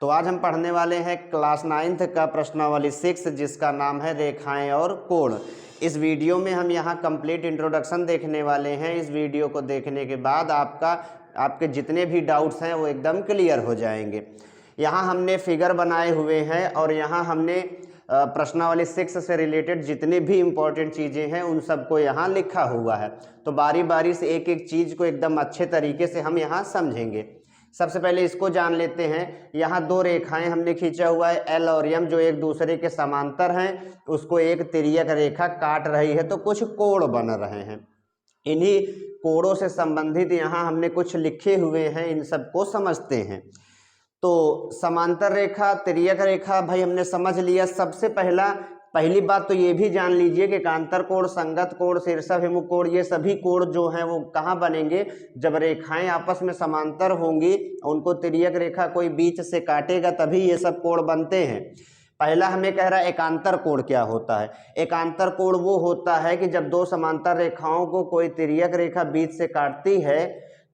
तो आज हम पढ़ने वाले हैं क्लास 9th का प्रश्नावली 6 जिसका नाम है रेखाएं और कोण। इस वीडियो में हम यहाँ कंप्लीट इंट्रोडक्शन देखने वाले हैं। इस वीडियो को देखने के बाद आपके जितने भी डाउट्स हैं वो एकदम क्लियर हो जाएंगे। यहाँ हमने फिगर बनाए हुए हैं और यहाँ हमने प्रश्नावली 6 से रिलेटेड जितने भी इम्पोर्टेंट चीज़ें हैं उन सबको यहाँ लिखा हुआ है। तो बारी बारी से एक एक चीज़ को एकदम अच्छे तरीके से हम यहाँ समझेंगे। सबसे पहले इसको जान लेते हैं। यहाँ दो रेखाएं हमने खींचा हुआ है एल और एम जो एक दूसरे के समांतर हैं, उसको एक तिर्यक रेखा काट रही है तो कुछ कोण बन रहे हैं। इन्हीं कोणों से संबंधित यहाँ हमने कुछ लिखे हुए हैं, इन सबको समझते हैं। तो समांतर रेखा, तिर्यक रेखा भाई हमने समझ लिया। सबसे पहली बात तो ये भी जान लीजिए कि एकांतर कोण, संगत कोण, शीर्षाभिमुख कोण, ये सभी कोण जो हैं वो कहाँ बनेंगे? जब रेखाएं आपस में समांतर होंगी, उनको तिर्यक रेखा कोई बीच से काटेगा तभी ये सब कोण बनते हैं। पहला हमें कह रहा है एकांतर कोण क्या होता है। एकांतर कोण वो होता है कि जब दो समांतर रेखाओं को कोई तिर्यक रेखा बीच से काटती है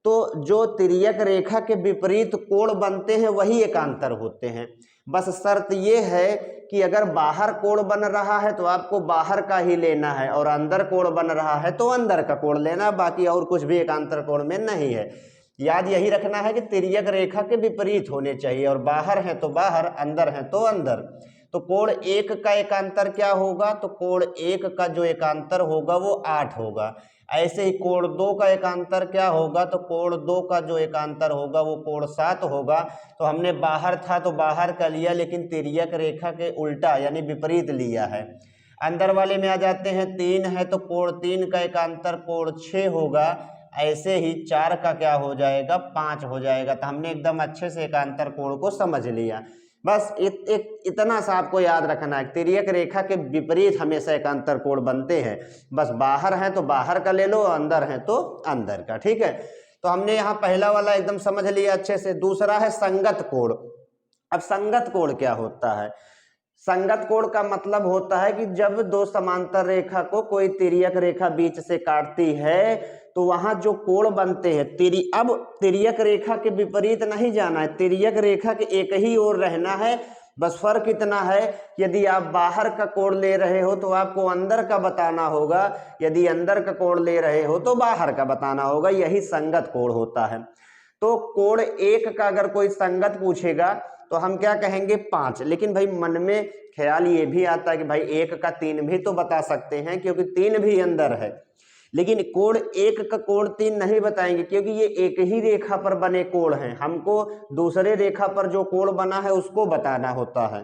तो जो तिर्यक रेखा के विपरीत कोण बनते हैं वही एकांतर होते हैं। बस शर्त ये है कि अगर बाहर कोण बन रहा है तो आपको बाहर का ही लेना है और अंदर कोण बन रहा है तो अंदर का कोण लेना, बाकी और कुछ भी एकांतर कोण में नहीं है। याद यही रखना है कि तिर्यक रेखा के विपरीत होने चाहिए और बाहर है तो बाहर, अंदर है तो अंदर। तो कोण 1 का एकांतर क्या होगा? तो कोण 1 का जो एकांतर होगा वो 8 होगा। ऐसे ही कोण 2 का एकांतर क्या होगा? तो कोण 2 का जो एकांतर होगा वो कोण 7 होगा। तो हमने बाहर था तो बाहर का लिया, लेकिन तिर्यक रेखा के उल्टा यानी विपरीत लिया है। अंदर वाले में आ जाते हैं, 3 है तो कोण 3 का एकांतर कोण 6 होगा। ऐसे ही 4 का क्या हो जाएगा? 5 हो जाएगा। तो हमने एकदम अच्छे से एकांतर कोण को समझ लिया। बस इतना सा आपको याद रखना है, तिर्यक रेखा के विपरीत हमेशा एकांतर कोण बनते हैं। बस बाहर है तो बाहर का ले लो, अंदर है तो अंदर का। ठीक है, तो हमने यहाँ पहला वाला एकदम समझ लिया अच्छे से। दूसरा है संगत कोण। अब संगत कोण क्या होता है? संगत कोण का मतलब होता है कि जब दो समांतर रेखा को कोई तिर्यक रेखा बीच से काटती है तो वहां जो कोण बनते हैं अब तिर्यक रेखा के विपरीत नहीं जाना है, तिर्यक रेखा के एक ही ओर रहना है। बस फर्क इतना है, यदि आप बाहर का कोण ले रहे हो तो आपको अंदर का बताना होगा, यदि अंदर का कोण ले रहे हो तो बाहर का बताना होगा। यही संगत कोण होता है। तो कोण 1 का अगर कोई संगत पूछेगा तो हम क्या कहेंगे? 5। लेकिन भाई मन में ख्याल ये भी आता है कि भाई 1 का 3 भी तो बता सकते हैं क्योंकि 3 भी अंदर है। लेकिन कोण 1 का कोण 3 नहीं बताएंगे क्योंकि ये एक ही रेखा पर बने कोण हैं। हमको दूसरे रेखा पर जो कोण बना है उसको बताना होता है।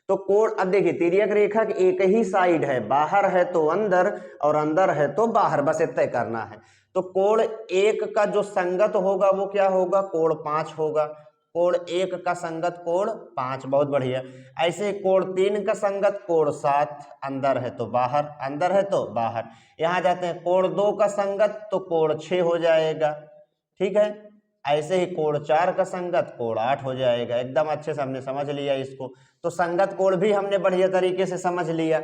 तो कोण, अब देखिए तिर्यक रेखा की एक ही साइड है, बाहर है तो अंदर और अंदर है तो बाहर, बस इतना करना है। तो कोण 1 का जो संगत होगा वो क्या होगा? कोण 5 होगा। कोण 1 का संगत कोण 5, बहुत बढ़िया। ऐसे कोण 3 का संगत कोण 7, अंदर है तो बाहर, अंदर है तो बाहर। यहाँ जाते हैं कोण 2 का संगत तो कोण 6 हो जाएगा। ठीक है, ऐसे ही कोण 4 का संगत कोण 8 हो जाएगा। एकदम अच्छे से हमने समझ लिया इसको। तो संगत कोण भी हमने बढ़िया तरीके से समझ लिया।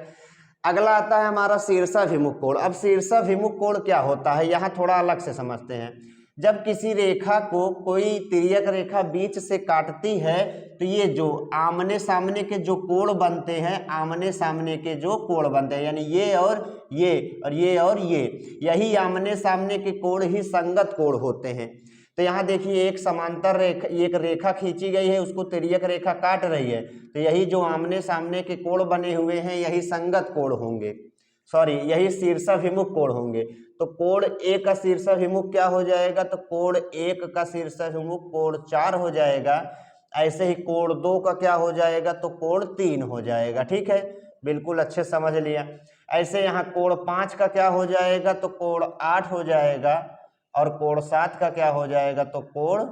अगला आता है हमारा शीर्षाभिमुख कोण। अब शीर्षाभिमुख कोण क्या होता है, यहाँ थोड़ा अलग से समझते हैं। जब किसी रेखा को कोई तिर्यक रेखा बीच से काटती है तो ये जो आमने सामने के जो कोण बनते हैं, आमने सामने के जो कोण बनते हैं, यानी ये और ये और ये और ये, यही आमने सामने के कोण ही संगत कोण होते हैं। तो यहाँ देखिए एक समांतर रेखा, एक रेखा खींची गई है, उसको तिर्यक रेखा काट रही है, तो यही जो आमने सामने के कोण बने हुए हैं यही संगत कोण होंगे, यही शीर्षाभिमुख कोण होंगे। तो कोण 1 का शीर्षाभिमुख क्या हो जाएगा? तो कोण 1 का शीर्षाभिमुख कोण 4 हो जाएगा। ऐसे ही कोण 2 का क्या हो जाएगा? तो कोण 3 हो जाएगा। ठीक है, बिल्कुल अच्छे समझ लिया। ऐसे यहाँ कोण 5 का क्या हो जाएगा? तो कोण 8 हो जाएगा। और कोण 7 का क्या हो जाएगा? तो कोण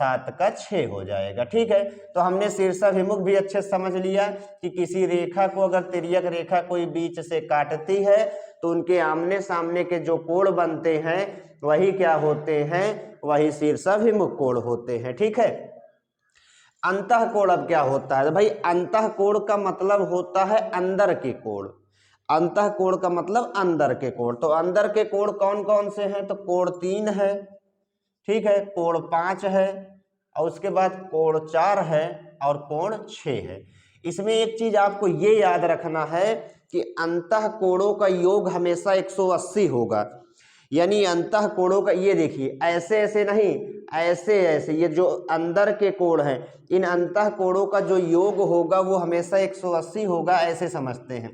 7 का 6 हो जाएगा। ठीक है, तो हमने शीर्षाभिमुख भी अच्छे से समझ लिया कि किसी रेखा को अगर तिर्यक रेखा कोई बीच से काटती है तो उनके आमने सामने के जो कोण बनते हैं वही क्या होते हैं? वही शीर्षाभिमुख कोण होते हैं। ठीक है, अंतः कोण अब क्या होता है? तो भाई अंतः कोण का मतलब होता है अंदर के कोण। अंतः कोण का मतलब अंदर के कोण। तो अंदर के कोण कौन कौन से हैं? तो कोण 3 है, ठीक है, कोण 5 है, और उसके बाद कोण 4 है और कोण 6 है। इसमें एक चीज आपको ये याद रखना है कि अंतः कोणों का योग हमेशा 180 होगा। यानी अंतः कोणों का, ये देखिए ऐसे ऐसे नहीं, ऐसे ऐसे, ये जो अंदर के कोण हैं इन अंतः कोणों का जो योग होगा वो हमेशा 180 होगा, ऐसे समझते हैं।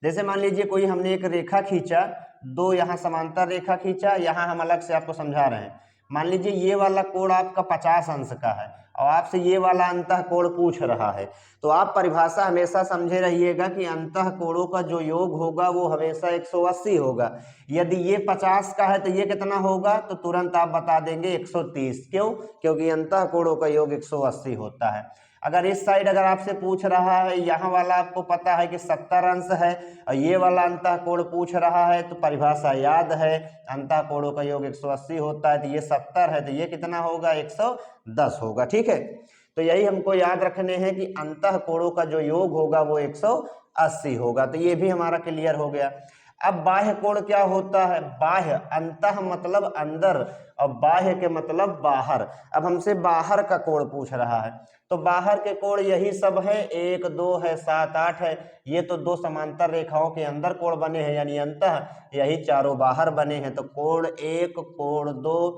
जैसे मान लीजिए कोई हमने एक रेखा खींचा, दो यहाँ समांतर रेखा खींचा, यहाँ हम अलग से आपको समझा रहे हैं। मान लीजिए ये वाला कोण आपका 50 अंश का है और आपसे ये वाला अंतः कोण पूछ रहा है, तो आप परिभाषा हमेशा समझे रहिएगा कि अंतः कोणों का जो योग होगा वो हमेशा 180 होगा। यदि ये 50 का है तो ये कितना होगा, तो तुरंत आप बता देंगे 130। क्यों? क्योंकि अंतः कोणों का योग 180 होता है। अगर इस साइड अगर आपसे पूछ रहा है, यहाँ वाला आपको पता है कि 70 अंश है और ये वाला अंतः कोण पूछ रहा है, तो परिभाषा याद है, अंतः कोणों का योग 180 होता है, तो ये 70 है तो ये कितना होगा, 110 होगा। ठीक है, तो यही हमको याद रखने हैं कि अंतः कोणों का जो योग होगा वो 180 होगा। तो ये भी हमारा क्लियर हो गया। अब बाह्य कोण क्या होता है? बाह्य, अंतः मतलब अंदर और बाह्य के मतलब बाहर। अब हमसे बाहर का कोण पूछ रहा है, तो बाहर के कोण यही सब है, 1 2 है, 7 8 है। ये तो दो समांतर रेखाओं के अंदर कोण बने हैं, यानी अंतः यही चारों बाहर बने हैं। तो कोण 1, कोण 2,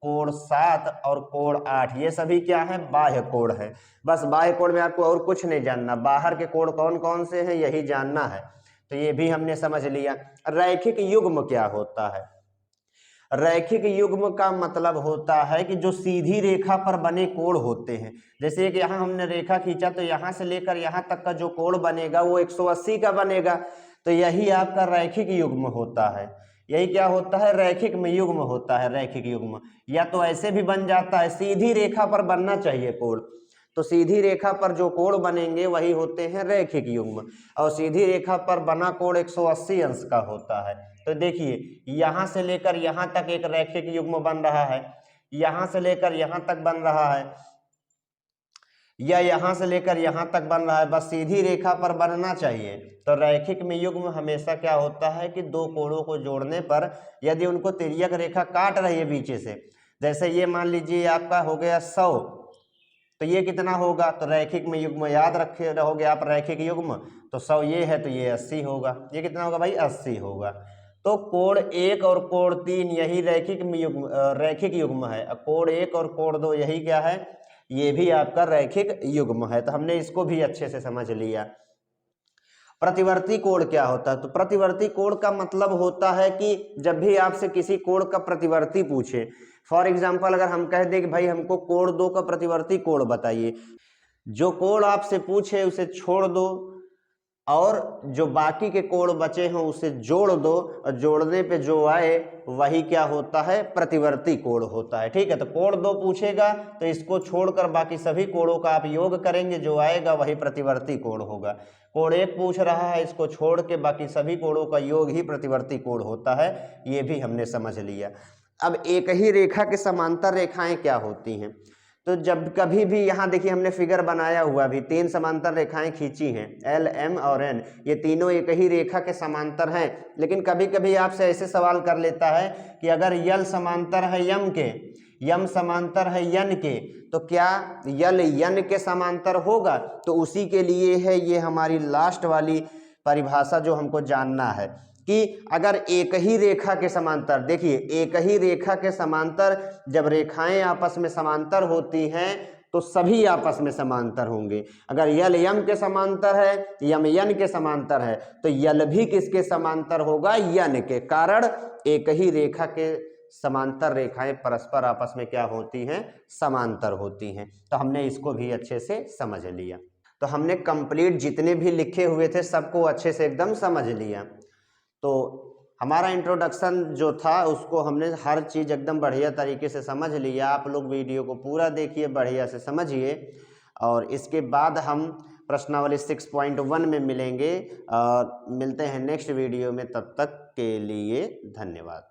कोण 7 और कोण 8, ये सभी क्या है? बाह्य कोण है। बस बाह्य कोण में आपको और कुछ नहीं जानना, बाहर के कोण कौन कौन से हैं यही जानना है। तो ये भी हमने समझ लिया। रैखिक युग्म क्या होता है? रैखिक युग्म का मतलब होता है कि जो सीधी रेखा पर बने कोण होते हैं। जैसे कि यहाँ हमने रेखा खींचा तो यहाँ से लेकर यहाँ तक का जो कोण बनेगा वो 180 का बनेगा, तो यही आपका रैखिक युग्म होता है। यही क्या होता है? रैखिक में युग्म होता है, रैखिक युग्म। या तो ऐसे भी बन जाता है, सीधी रेखा पर बनना चाहिए कोण, तो सीधी रेखा पर जो कोण बनेंगे वही होते हैं रैखिक युग्म। और सीधी रेखा पर बना कोण 180 अंश का होता है। तो देखिए यहाँ से लेकर यहाँ तक एक रैखिक युग्म बन रहा है, यहाँ से लेकर यहाँ तक बन रहा है, या यहाँ से लेकर यहाँ तक बन रहा है, बस सीधी रेखा पर बनना चाहिए। तो रैखिक में युग्म हमेशा क्या होता है कि दो कोणों को जोड़ने पर यदि उनको तिर्यक रेखा काट रही है बीचे से, जैसे ये मान लीजिए आपका हो गया 100, तो ये कितना होगा? तो रैखिक में युग्म याद रखे रहोगे आप, रैखिक युग्म, तो 100 ये है तो ये 80 होगा। ये कितना होगा भाई? 80 होगा। तो कोण 1 और कोण 3 यही रैखिक युग्म है। कोण 1 और कोण 2 यही क्या है? ये भी आपका रैखिक युग्म है। तो हमने इसको भी अच्छे से समझ लिया। प्रतिवर्ती कोण क्या होता है? तो प्रतिवर्ती कोण का मतलब होता है कि जब भी आपसे किसी कोण का प्रतिवर्ती पूछे, फॉर एग्जाम्पल अगर हम कह दें कि भाई हमको कोण 2 का प्रतिवर्ती कोण बताइए, जो कोण आपसे पूछे उसे छोड़ दो और जो बाकी के कोण बचे हैं उसे जोड़ दो, और जोड़ने पे जो आए वही क्या होता है? प्रतिवर्ती कोण होता है। ठीक है, तो कोण 2 पूछेगा तो इसको छोड़कर बाकी सभी कोणों का आप योग करेंगे, जो आएगा वही प्रतिवर्ती कोण होगा। कोण 1 पूछ रहा है, इसको छोड़ के बाकी सभी कोणों का योग ही प्रतिवर्ती कोण होता है। ये भी हमने समझ लिया। अब एक ही रेखा के समांतर रेखाएं क्या होती हैं? तो जब कभी भी यहाँ देखिए हमने फिगर बनाया हुआ भी, 3 समांतर रेखाएं खींची हैं, L, M और N, ये तीनों एक ही रेखा के समांतर हैं। लेकिन कभी कभी आपसे ऐसे सवाल कर लेता है कि अगर यल समांतर है यम के, यम समांतर है यन के, तो क्या यल यन के समांतर होगा? तो उसी के लिए है ये हमारी लास्ट वाली परिभाषा जो हमको जानना है कि अगर एक ही रेखा के समांतर, देखिए एक ही रेखा के समांतर जब रेखाएं आपस में समांतर होती हैं तो सभी आपस में समांतर होंगे। अगर यल यम के समांतर है, यम यन के समांतर है, तो यल भी किसके समांतर होगा? यन के। कारण एक ही रेखा के समांतर रेखाएं परस्पर आपस में क्या होती हैं? समांतर होती हैं। तो हमने इसको भी अच्छे से समझ लिया। तो हमने कंप्लीट जितने भी लिखे हुए थे सबको अच्छे से एकदम समझ लिया। तो हमारा इंट्रोडक्शन जो था उसको हमने हर चीज़ एकदम बढ़िया तरीके से समझ लिया। आप लोग वीडियो को पूरा देखिए, बढ़िया से समझिए, और इसके बाद हम प्रश्नावली 6.1 में मिलेंगे और मिलते हैं नेक्स्ट वीडियो में। तब तक के लिए धन्यवाद।